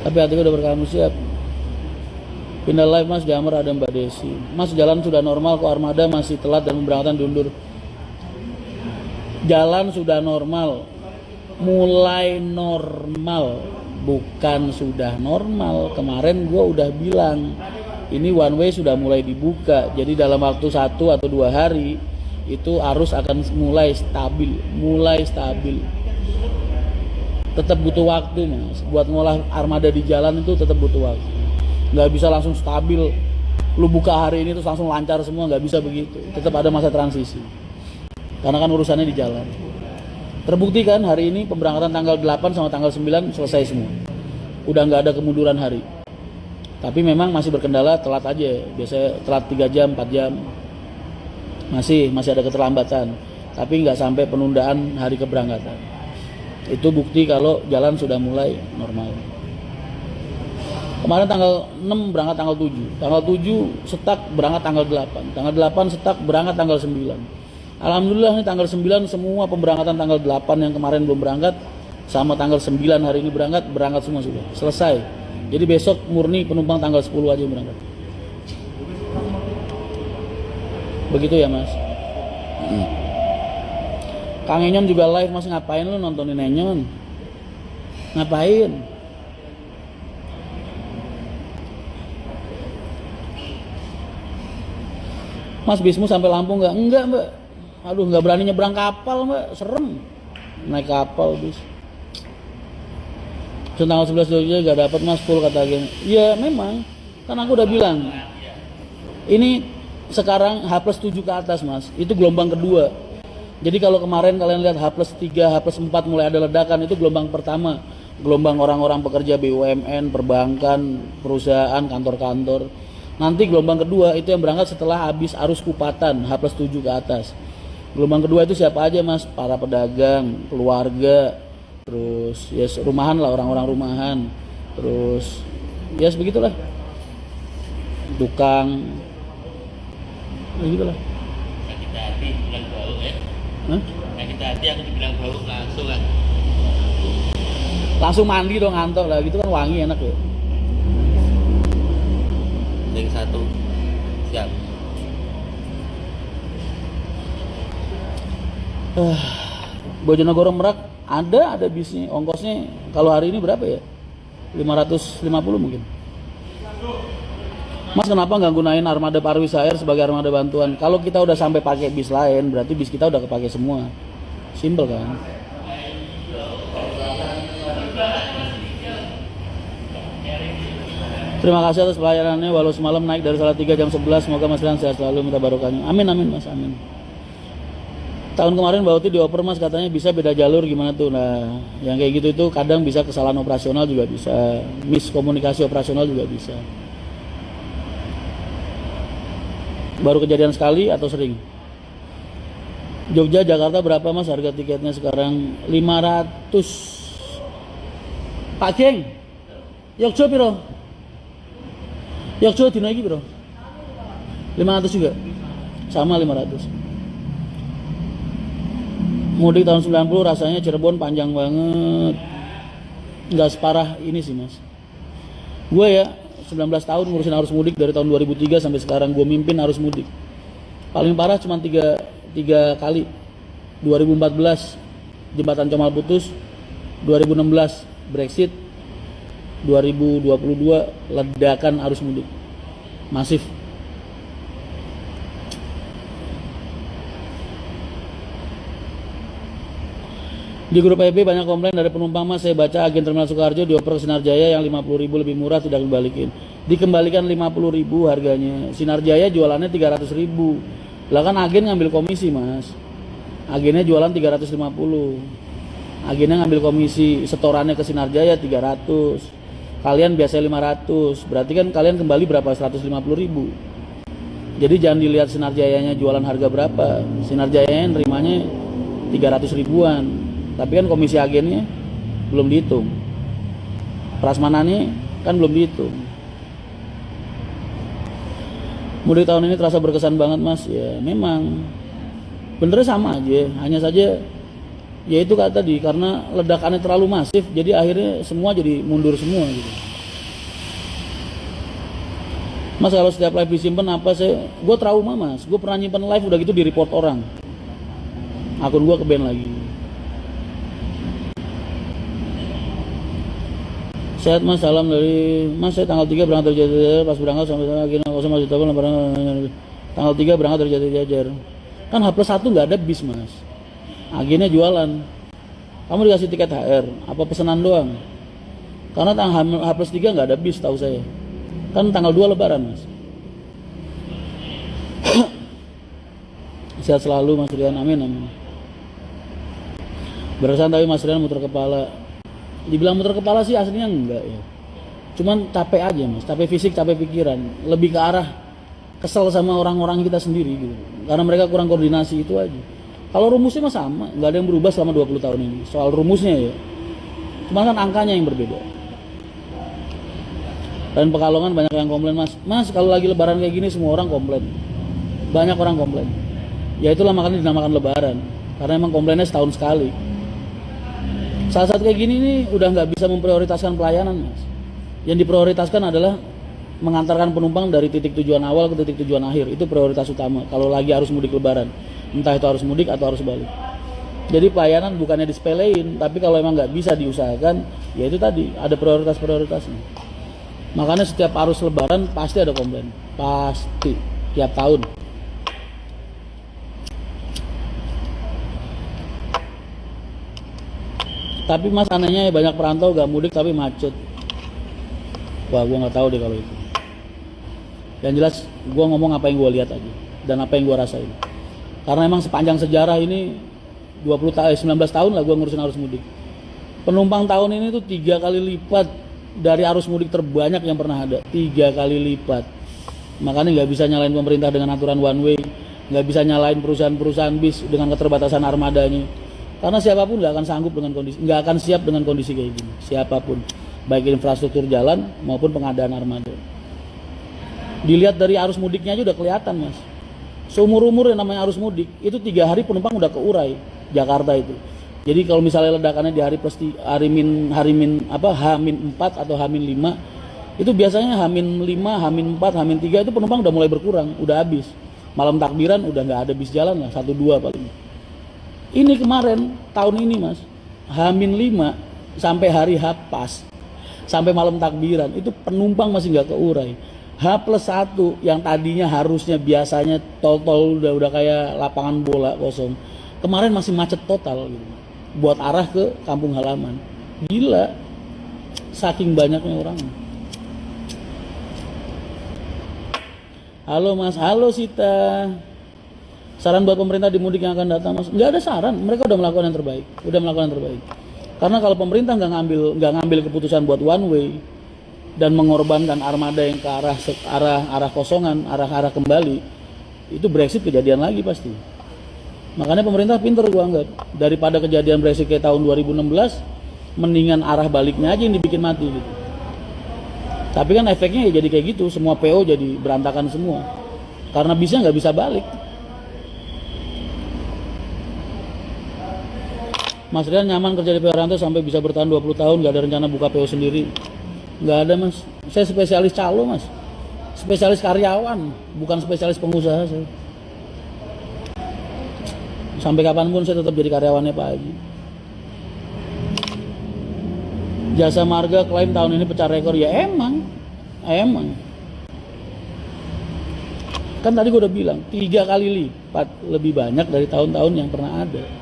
Tapi hatiku udah berkamu siap. Pindah live mas, di Amar ada Mbak Desi. Mas jalan sudah normal kok, armada masih telat dan pemberangkatan diundur. Jalan sudah normal, mulai normal, bukan sudah normal. Kemarin gue udah bilang ini one way sudah mulai dibuka, jadi dalam waktu 1 atau 2 hari itu arus akan mulai stabil. Tetap butuh waktu mas, buat ngolah armada di jalan itu tetap butuh waktu. Nggak bisa langsung stabil, lu buka hari ini terus langsung lancar semua, nggak bisa begitu. Tetap ada masa transisi, karena kan urusannya di jalan. Terbukti kan hari ini pemberangkatan tanggal 8 sama tanggal 9 selesai semua, udah nggak ada kemunduran hari. Tapi memang masih berkendala, telat aja, biasanya telat 3 jam, 4 jam, masih ada keterlambatan, tapi nggak sampai penundaan hari keberangkatan. Itu bukti kalau jalan sudah mulai normal. Kemarin tanggal 6 berangkat tanggal 7, tanggal 7 setak berangkat tanggal 8, tanggal 8 setak berangkat tanggal 9. Alhamdulillah nih tanggal 9 semua pemberangkatan tanggal 8 yang kemarin belum berangkat sama tanggal 9 hari ini berangkat semua sudah selesai. Jadi besok murni penumpang tanggal 10 aja berangkat. Begitu ya mas. Kang Enyon juga live mas, ngapain lu nontonin Enyon? Ngapain? Mas bismu sampai Lampung nggak? Enggak mbak. Aduh nggak berani nyebrang kapal mbak, serem. Naik kapal bis. Tanggal 11 Jogja gak dapat mas full kata agen. Ya memang, kan aku udah bilang. Ini sekarang H+7 ke atas mas, itu gelombang kedua. Jadi kalau kemarin kalian lihat H+3, H+4 mulai ada ledakan, itu gelombang pertama. Gelombang orang-orang pekerja BUMN, perbankan, perusahaan, kantor-kantor. Nanti gelombang kedua itu yang berangkat setelah habis arus kupatan H+7 ke atas. Gelombang kedua itu siapa aja mas? Para pedagang, keluarga, terus ya rumahan lah, orang-orang rumahan, terus ya begitulah, tukang, begitulah. Sakit hati bilang bau ya? Sakit hati aku dibilang bau langsung kan? Langsung mandi dong, ngantor lah, gitu kan wangi enak ya. Yang satu siap. Bojonegoro Merak ada bisnya, ongkosnya kalau hari ini berapa ya? 550 mungkin. Mas kenapa nggak gunain armada Parwis Air sebagai armada bantuan? Kalau kita udah sampai pakai bis lain, berarti bis kita udah kepake semua. Simple kan? Terima kasih atas pelayanannya, walau semalam naik dari Salatiga jam 11. Semoga Mas Rian sehat selalu, minta barokahnya. Amin mas, amin. Tahun kemarin Mbak Uti dioper mas, katanya bisa beda jalur, gimana tuh? Nah yang kayak gitu itu kadang bisa kesalahan operasional juga bisa, miskomunikasi operasional juga bisa. Baru kejadian sekali atau sering? Jogja Jakarta berapa mas harga tiketnya sekarang? 500. Pak Geng, Yogyo piro? Yogyo dino iki piro? 500 juga? Sama 500. Mudik tahun 90 rasanya Cirebon panjang banget. Nggak separah ini sih mas. Gue ya 19 tahun ngurusin arus mudik dari tahun 2003 sampai sekarang gue mimpin arus mudik. Paling parah cuma 3 kali. 2014 jembatan Comal putus, 2016 Brexit, 2022 ledakan arus mudik masif. Di grup FB banyak komplain dari penumpang mas, saya baca agen Terminal Sukoharjo dioper ke Sinar Jaya yang 50.000 lebih murah tidak dikembalikan 50.000 harganya. Sinar Jaya jualannya 300.000. Lah kan agen ngambil komisi mas, agennya jualan 350, agennya ngambil komisi, setorannya ke Sinar Jaya 300, kalian biasanya 500, berarti kan kalian kembali berapa? 150.000. Jadi jangan dilihat Sinar Jayanya jualan harga berapa, Sinar Jayanya nerimanya 300 ribuan, tapi kan komisi agennya belum dihitung, prasmanannya kan belum dihitung. Mudik tahun ini terasa berkesan banget mas. Ya memang benernya sama aja, hanya saja ya itu kata tadi, karena ledakannya terlalu masif jadi akhirnya semua jadi mundur semua gitu. Mas kalau setiap live disimpan apa gue trauma mas, gue pernah nyimpen live udah gitu di report orang, akun gue ke ban lagi. Sehat mas, salam dari mas, saya tanggal 3 berangkat dari Jajar, pas berangkat sampai sana akhirnya kosong masih tahu tanggal 3 berangkat dari Jajar, kan H+1 nggak ada bis mas, akhirnya jualan. Kamu dikasih tiket HR, apa pesanan doang? Karena tanggal H+3 nggak ada bis tahu saya, kan tanggal 2 lebaran mas. Sehat selalu mas Rian, amin amin. Berkesan tapi mas Rian muter kepala. Dibilang muter kepala sih aslinya enggak ya, cuman capek aja mas, capek fisik, capek pikiran, lebih ke arah kesel sama orang-orang kita sendiri gitu, karena mereka kurang koordinasi itu aja. Kalau rumusnya mah sama, nggak ada yang berubah selama 20 tahun ini soal rumusnya ya, cuman kan angkanya yang berbeda. Dan Pekalongan banyak yang komplain mas kalau lagi lebaran kayak gini semua orang komplain, banyak orang komplain, ya itulah makanya dinamakan lebaran, karena emang komplainnya setahun sekali. Saat-saat kayak gini nih udah nggak bisa memprioritaskan pelayanan mas. Yang diprioritaskan adalah mengantarkan penumpang dari titik tujuan awal ke titik tujuan akhir. Itu prioritas utama kalau lagi harus mudik lebaran. Entah itu harus mudik atau harus balik. Jadi pelayanan bukannya disepelein, tapi kalau emang nggak bisa diusahakan, ya itu tadi ada prioritasnya. Makanya setiap arus lebaran pasti ada komplain, pasti tiap tahun. Tapi mas anehnya ya banyak perantau gak mudik tapi macet. Wah gue nggak tahu deh kalau itu. Yang jelas gue ngomong apa yang gue lihat aja dan apa yang gue rasain. Karena emang sepanjang sejarah ini 19 tahun lah gue ngurusin arus mudik. Penumpang tahun ini tuh 3 kali lipat dari arus mudik terbanyak yang pernah ada. 3 kali lipat. Makanya nggak bisa nyalain pemerintah dengan aturan one way, nggak bisa nyalain perusahaan-perusahaan bis dengan keterbatasan armadanya. Karena siapapun nggak akan sanggup dengan kondisi, nggak akan siap dengan kondisi kayak gini. Siapapun, baik infrastruktur jalan maupun pengadaan armada. Dilihat dari arus mudiknya aja udah kelihatan mas. Seumur-umur yang namanya arus mudik itu 3 hari penumpang udah keurai Jakarta itu. Jadi kalau misalnya ledakannya di hari plus H-4 atau H-5 itu biasanya H-5, H-4, H-3 itu penumpang udah mulai berkurang, udah habis. Malam takbiran udah nggak ada bis jalan lah, 1-2 paling. Ini kemarin tahun ini mas, H-5 sampai hari H pas, sampai malam takbiran itu penumpang masih nggak keurai. H+1 yang tadinya harusnya biasanya tol udah kayak lapangan bola kosong, kemarin masih macet total gitu, buat arah ke kampung halaman. Gila, saking banyaknya orang. Halo mas, halo Sita. Saran buat pemerintah di mudik yang akan datang mas? Nggak ada saran, mereka udah melakukan yang terbaik, Karena kalau pemerintah nggak ngambil keputusan buat one way dan mengorbankan armada yang ke arah kosongan, arah kembali, itu Brexit kejadian lagi pasti. Makanya pemerintah pinter gua anggap, daripada kejadian Brexit kayak tahun 2016, mendingan arah baliknya aja yang dibikin mati gitu. Tapi kan efeknya ya jadi kayak gitu, semua PO jadi berantakan semua, karena bisnya nggak bisa balik. Mas Rian nyaman kerja di PO Rantau sampai bisa bertahan 20 tahun, gak ada rencana buka PO sendiri? Gak ada mas, saya spesialis calo mas, spesialis karyawan, bukan spesialis pengusaha saya. Sampai kapanpun saya tetap jadi karyawannya Pak Haji. Jasa Marga klaim tahun ini pecah rekor, ya emang. Kan tadi gue udah bilang, 3 kali lipat lebih banyak dari tahun-tahun yang pernah ada.